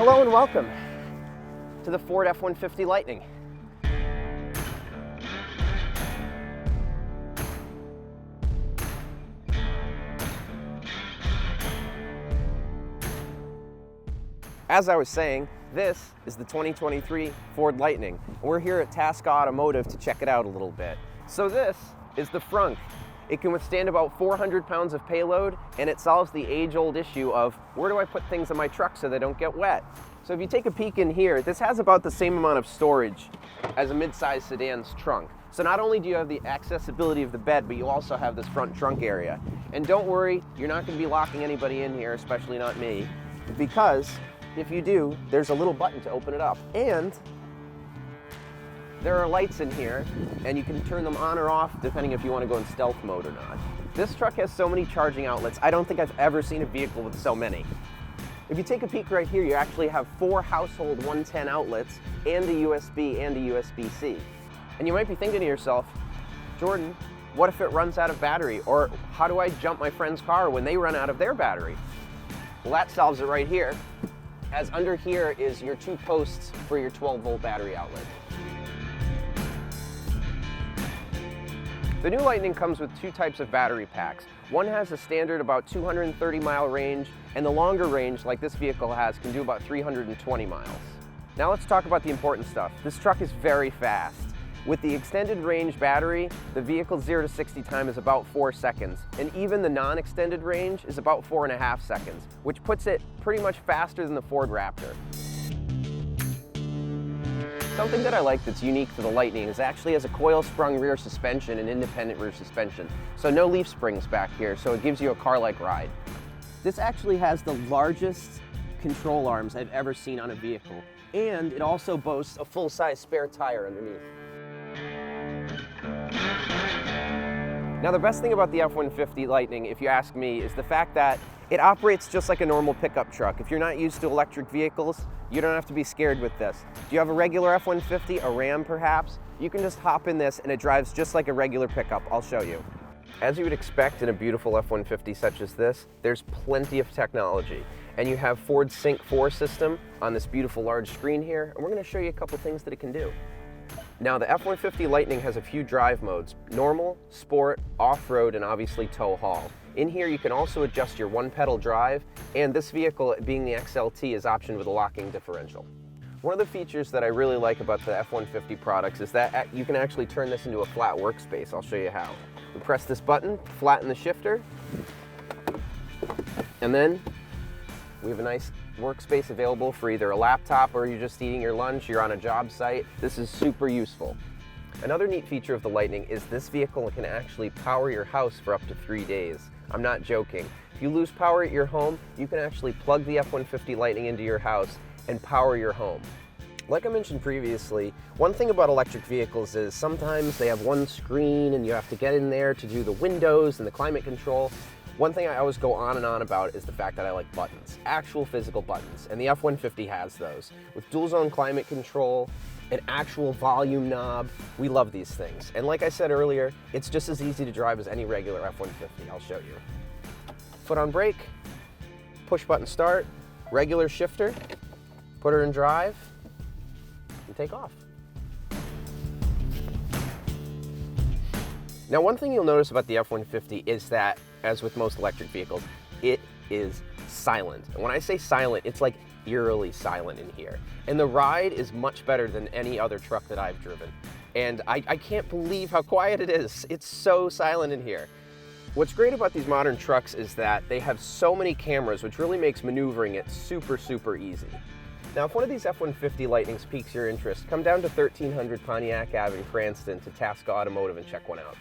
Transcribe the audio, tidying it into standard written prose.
Hello and welcome to the Ford F-150 Lightning. As I was saying, this is the 2023 Ford Lightning. We're here at Tasca Automotive to check it out a little bit. So this is the frunk. It can withstand about 400 pounds of payload, and it solves the age-old issue of where do I put things in my truck so they don't get wet. So if you take a peek in here, this has about the same amount of storage as a mid-size sedan's trunk. So not only do you have the accessibility of the bed, but you also have this front trunk area. And don't worry, you're not going to be locking anybody in here, especially not me, because if you do, there's a little button to open it up. And there are lights in here, and you can turn them on or off depending if you want to go in stealth mode or not. This truck has so many charging outlets. I don't think I've ever seen a vehicle with so many. If you take a peek right here, you actually have 4 household 110 outlets and a USB and a USB-C. And you might be thinking to yourself, Jordan, what if it runs out of battery? Or how do I jump my friend's car when they run out of their battery? Well, that solves it right here, as under here is your 2 posts for your 12-volt battery outlet. The new Lightning comes with 2 types of battery packs. One has a standard about 230-mile range, and the longer range, like this vehicle has, can do about 320 miles. Now let's talk about the important stuff. This truck is very fast. With the extended range battery, the vehicle's 0 to 60 time is about 4 seconds, and even the non-extended range is about 4.5 seconds, which puts it pretty much faster than the Ford Raptor. Something that I like that's unique to the Lightning is it actually has a coil-sprung rear suspension and independent rear suspension. So no leaf springs back here, so it gives you a car-like ride. This actually has the largest control arms I've ever seen on a vehicle, and it also boasts a full-size spare tire underneath. Now the best thing about the F-150 Lightning, if you ask me, is the fact that it operates just like a normal pickup truck. If you're not used to electric vehicles, you don't have to be scared with this. Do you have a regular F-150, a Ram perhaps? You can just hop in this and it drives just like a regular pickup. I'll show you. As you would expect in a beautiful F-150 such as this, there's plenty of technology. And you have Ford's Sync 4 system on this beautiful large screen here, and we're going to show you a couple things that it can do. Now the F-150 Lightning has a few drive modes: normal, sport, off-road, and obviously tow haul. In here you can also adjust your one-pedal drive, and this vehicle, being the XLT, is optioned with a locking differential. One of the features that I really like about the F-150 products is that you can actually turn this into a flat workspace. I'll show you how. We press this button, flatten the shifter, and then we have a nice workspace available for either a laptop or you're just eating your lunch, you're on a job site. This is super useful. Another neat feature of the Lightning is this vehicle can actually power your house for up to 3 days. I'm not joking. If you lose power at your home, you can actually plug the F-150 Lightning into your house and power your home. Like I mentioned previously, one thing about electric vehicles is sometimes they have one screen and you have to get in there to do the windows and the climate control. One thing I always go on and on about is the fact that I like buttons, actual physical buttons, and the F-150 has those. With dual zone climate control, an actual volume knob, we love these things. And like I said earlier, it's just as easy to drive as any regular F-150. I'll show you. Foot on brake, push button start, regular shifter, put her in drive, and take off. Now one thing you'll notice about the F-150 is that, as with most electric vehicles, it is silent. And when I say silent, it's like eerily silent in here. And the ride is much better than any other truck that I've driven. And I can't believe how quiet it is. It's so silent in here. What's great about these modern trucks is that they have so many cameras, which really makes maneuvering it super, super easy. Now, if one of these F-150 Lightnings piques your interest, come down to 1300 Pontiac Ave in Cranston to Tasca Automotive and check one out.